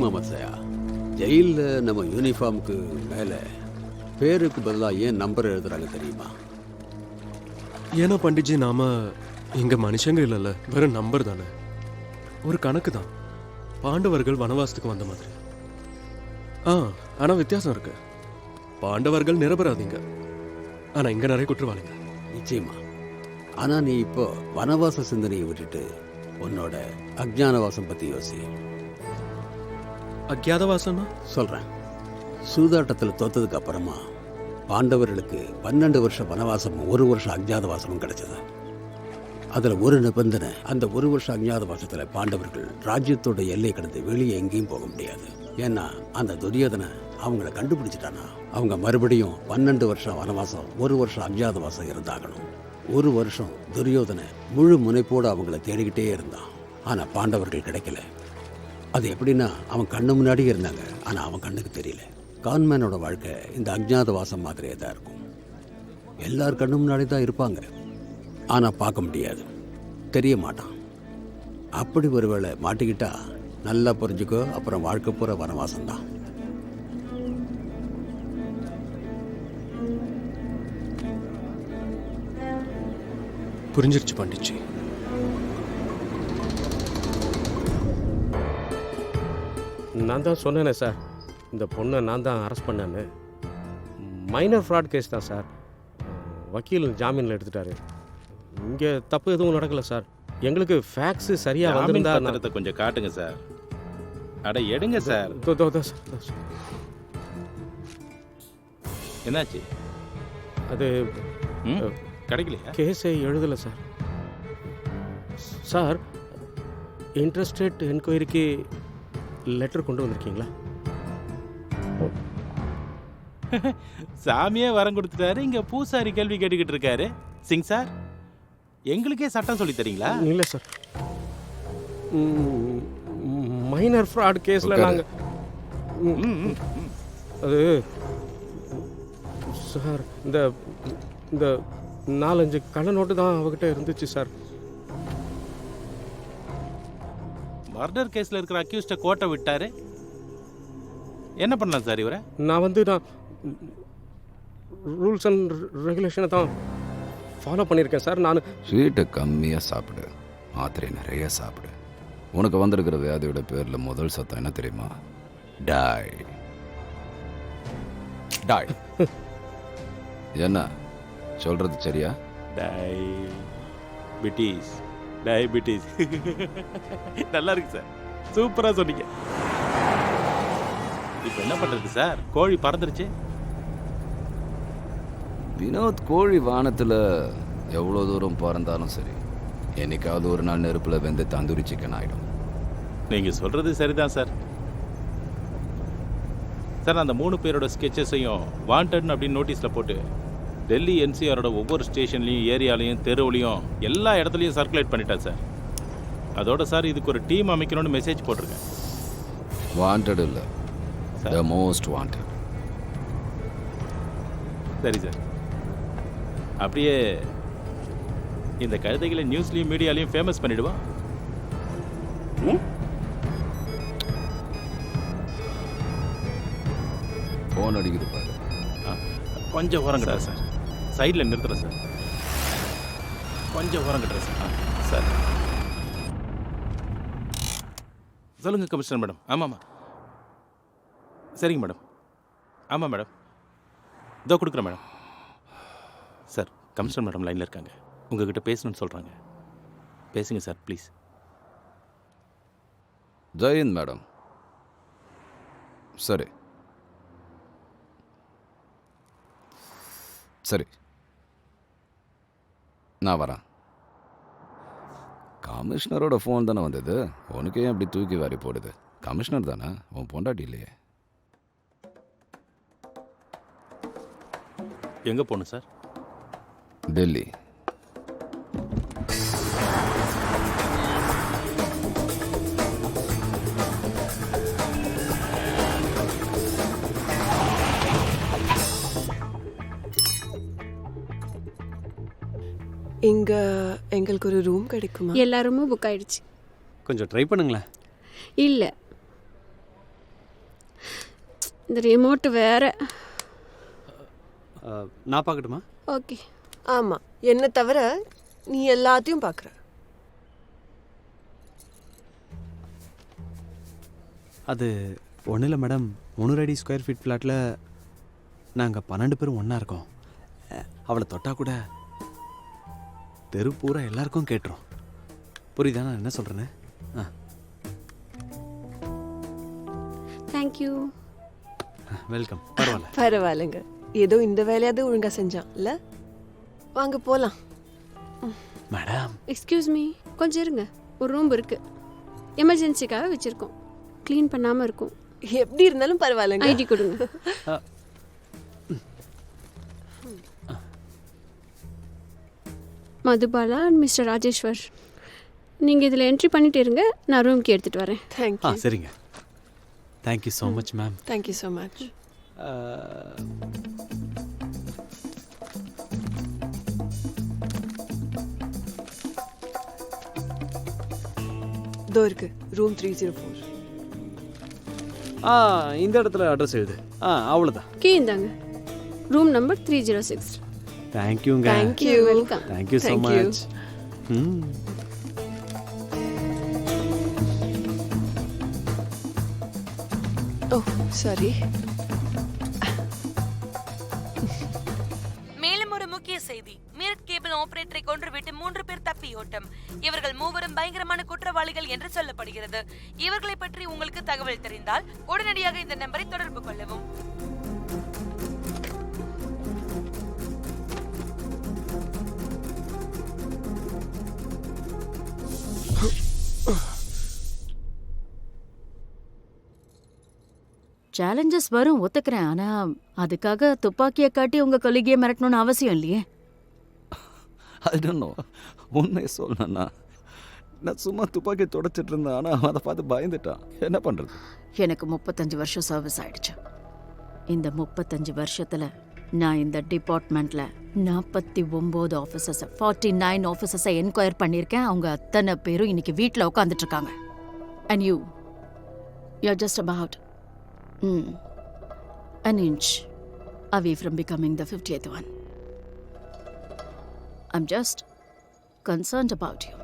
முகமது சயா, ஜெயிலில் நம்ம யூனிஃபார்முக்கு மேலே பேருக்கு பதிலாக ஏன் நம்பர் எழுதுறாங்க தெரியுமா? ஏன்னா பண்டிட்ஜி, நாம இங்க மனுஷங்க இல்லைல்ல, வெறும் நம்பர் தானே. ஒரு கணக்கு தான். பாண்டவர்கள் வனவாசத்துக்கு வந்த மாதிரி. ஆனா வித்தியாசம் இருக்கு. பாண்டவர்கள் நிரபராதிங்க, ஆனா இங்க நிறைய குற்றவாளிங்க. நிச்சயமா. ஆனால் நீ இப்போ வனவாச சிந்தனையை விட்டுட்டு உன்னோட அஜ்ஞானவாசம் பற்றி யோசி. அஜ்ஞாதவாசம்னா? சொல்கிறேன். சூதாட்டத்தில் தோத்ததுக்கு அப்புறமா பாண்டவர்களுக்கு 12 வருஷம் வனவாசமும் 1 வருஷம் அஜ்ஞாதவாசமும் கிடைச்சது. அதில் ஒரு நிபந்தனை, அந்த 1 வருஷம் அஜ்ஞாதவாசத்தில் பாண்டவர்கள் ராஜ்யத்தோட எல்லை கடந்து வெளியே எங்கேயும் போக முடியாது. ஏன்னா அந்த துரியோதனை அவங்கள கண்டுபிடிச்சிட்டானா அவங்க மறுபடியும் 12 வருஷம் வனவாசம் 1 வருஷம் அஜ்ஞாதவாசம் இருந்தாகணும். 1 வருஷம் துரியோதனை முழு முனைப்போடு அவங்கள தேடிக்கிட்டே இருந்தான். ஆனால் பாண்டவர்கள் கிடைக்கல. அது எப்படின்னா, அவன் கண்ணு முன்னாடியே இருந்தாங்க, ஆனால் அவன் கண்ணுக்கு தெரியல. கான்மேனோட வாழ்க்கை இந்த அஜ்ஞாதவாசம் மாதிரியே தான் இருக்கும். எல்லார் கண்ணு முன்னாடி தான் இருப்பாங்க, ஆனால் பார்க்க முடியாது, தெரிய மாட்டான். அப்படி ஒருவேளை மாட்டிக்கிட்டா நல்லா புரிஞ்சுக்கோ, அப்புறம் வாழ்க்கை பூரா வனவாசம் தான். புரிஞ்சிருச்சு பண்டிட்ஜி. நான் தான் சொன்னேனே சார், இந்த பொண்ணை நான் தான் அரெஸ்ட் பண்ணேன்னு. மைனர் ஃப்ராட் கேஸ் தான் சார். வக்கீல் ஜாமீனில் எடுத்துட்டாரு. இங்கே தப்பு எதுவும் நடக்கலை சார். எங்களுக்கு ஃபேக்ஸு சரியாக வந்திருந்தா பத்திரத்தை கொஞ்சம் காட்டுங்க சார். அட எடுங்க சார். என்னாச்சு? அது கிடைக்கலையா? கேஸை எழுதலை சார். சார், இன்ட்ரெஸ்டட் என்கொயரிக்கு லெட்டர் கொண்டு வந்திருக்கீங்களா? சாமியே வரம் கொடுத்துட்டாரு, இங்க பூசாரி கேள்வி கேட்டுக்கிட்டு இருக்காரு. சிங் சார், எங்களுக்கே சட்டம் சொல்லி தரீங்களா? இல்லை சார், மைனர் ஃப்ராட் கேஸில் நாங்கள் அது சார், இந்த இந்த 4-5 கள்ள நோட்டு தான் அவகிட்ட இருந்துச்சு சார். மர்டர் கேஸ்ல இருக்கிற அக்யூஸ்ட கோட்டை விட்டாரு. என்ன பண்ணலாம் சார் இவரை? நான் ரூல்ஸ் அண்ட் ரெகுலேஷனை தான் ஃபாலோ பண்ணியிருக்கேன் சார். நான் ஸ்வீட்டை கம்மியாக சாப்பிடு, மாத்திரை நிறைய சாப்பிடு. உனக்கு வந்திருக்கிற வியாதியோட பேரில் முதல் சத்தம் என்ன தெரியுமா? டாய் டாய். என்ன சொல்றது சரியா? டயபிட்டிஸ். டயபிட்டிஸ். நல்லா இருக்கு சார், சூப்பரா சொன்னீங்க. இப்போ என்ன பண்றது சார்? கோழி பறந்துருச்சு. வினோத், கோழி வானத்தில் எவ்வளோ தூரம் பறந்தாலும் சரி, என்னைக்காவது ஒரு நாள் நெருப்பில் வெந்து தந்தூரி சிக்கன் ஆகிடும். நீங்கள் சொல்கிறது சரிதான் சார். சார், அந்த 3 பேரோட ஸ்கெச்சஸையும் வாண்டட்னு அப்படின்னு நோட்டீஸில் போட்டு டெல்லி என்சிஆரோட ஒவ்வொரு ஸ்டேஷன்லையும், ஏரியாலையும், தெருவுலையும், எல்லா இடத்துலையும் சர்க்குலேட் பண்ணிட்டேன் சார். அதோட சார், இதுக்கு ஒரு டீம் அமைக்கணும்னு மெசேஜ் போட்டிருக்கேன். வாண்டட் இல்லை, த மோஸ்ட் வாண்டட். சரி சார், அப்படியே இந்த கழுதைகளை நியூஸ்லையும் மீடியாலையும் ஃபேமஸ் பண்ணிடுவா. ஃபோன் அடிக்குது பாரு. கொஞ்சம் ஓரங்கடா சார், சைடில் நிறுத்துறேன் சார். கொஞ்சம் ஓரங்கட்டுறேன் சார். சார் சொல்லுங்கள் கமிஷனர் மேடம். ஆமாம்மா, சரிங்க மேடம். ஆமாம் மேடம், இதோ கொடுக்குறேன் மேடம். சார், கமிஷனர் மேடம் லைனில் இருக்காங்க, உங்ககிட்ட பேசணும்னு சொல்கிறாங்க. பேசுங்க சார் ப்ளீஸ். ஜெயந்த் மேடம். சரி சரி, நான் வரேன். கமிஷனரோட ஃபோன் தானே வந்தது, உனக்கு ஏன் அப்படி தூக்கி வாரி போடுது? கமிஷனர் தானே, உன் பொண்டாட்டி இல்லையே. எங்கே போகணும் சார்? டெல்லி. இங்க எங்களுக்கு ஒரு ரூம் கிடைக்குமா? எல்லா ரூமும் புக் ஆயிடுச்சு. கொஞ்சம் ட்ரை பண்ணுங்களேன். இல்லை, இந்த ரிமோட் வேற. நான் பார்க்கட்டுமா? ஓகே. ஆமாம், என்னை தவிர நீ எல்லாத்தையும் பார்க்குற. அது ஒன்றும் இல்லை மேடம். 300 அடி ஸ்கொயர் ஃபீட் ஃப்ளாட்டில் நாங்கள் 12 பேரும் ஒன்றா இருக்கோம். அவளை தொட்டா கூட தெரு பூரா எல்லாருக்கும் கேட்டுரும். புரியுதா நான் என்ன சொல்கிறேன்னு? தேங்க்யூ. வெல்கம். பரவாயில்ல. பரவாயில்லைங்க, ஏதோ இந்த வேலையாவது ஒழுங்காக செஞ்சான் இல்லை? வாங்க போகலாம். மேடம், எக்ஸ்கியூஸ் மீ, கொஞ்சம் இருங்க. ஒரு ரூம் இருக்கு, எமர்ஜென்சிக்காக வச்சுருக்கோம். க்ளீன் பண்ணாமல் இருக்கும். எப்படி இருந்தாலும் பரவாயில்லைங்க. ஐடி கொடுங்க. மதுபாலா அண்ட் மிஸ்டர் ராஜேஸ்வர், நீங்கள் இதில் என்ட்ரி பண்ணிட்டு இருங்க, நான் ரூம்க்கு எடுத்துகிட்டு வரேன். தேங்க்யூ. சரிங்க. Thank you so much ma'am. Thank you so much. இதோ இருக்கு ரூம் 304. இந்த இடத்துல அட்ரஸ் எழுது. அவ்வளோதான். கீ இந்தாங்க, ரூம் நம்பர் 306. தேங்க்யூங்க. Thank you. Welcome. Thank you so Thank you. Much. Oh sorry. மேலும் ஒரு முக்கிய செய்தி. மீரட் கேபிள் ஆபரேட்டரை கொன்றுவிட்டு 3 பேர் தப்பியோட்டம். இவர்கள் மூவரும் பயங்கரமான குற்றவாளிகள் என்று சொல்லப்படுகிறது. இவர்களை பற்றி உங்களுக்கு தகவல் தெரிந்தால் உடனடியாக இந்த நம்பரை தொடர்பு கொள்ளவும். சேலஞ்சஸ் வரும், ஒத்துக்கிறேன். ஆனா அதுக்காக துப்பாக்கியை காட்டி உங்க கொலிகையை மிரட்டணும்னு அவசியம் இல்லையே. I don't know. உண்மையை சொல்லணும்னா நான் சும்மா துப்பாக்கி தொடச்சிட்டு இருந்தேன். ஆனால் அவன் அதை பார்த்து பயந்துட்டான். என்ன பண்ணுறது? எனக்கு 35 வருஷம் சர்வீஸ் ஆயிடுச்சு. இந்த 35 வருஷத்துல நான் இந்த டிபார்ட்மெண்ட்ல 49 ஆஃபீஸர்ஸ் 49 ஆஃபீஸர்ஸை என்கொயர் பண்ணியிருக்கேன். அவங்க அத்தனை பேரும் இன்னைக்கு வீட்டில் உட்காந்துட்டு இருக்காங்க. And you're just about an inch away from becoming the 50th one. I'm just concerned about you.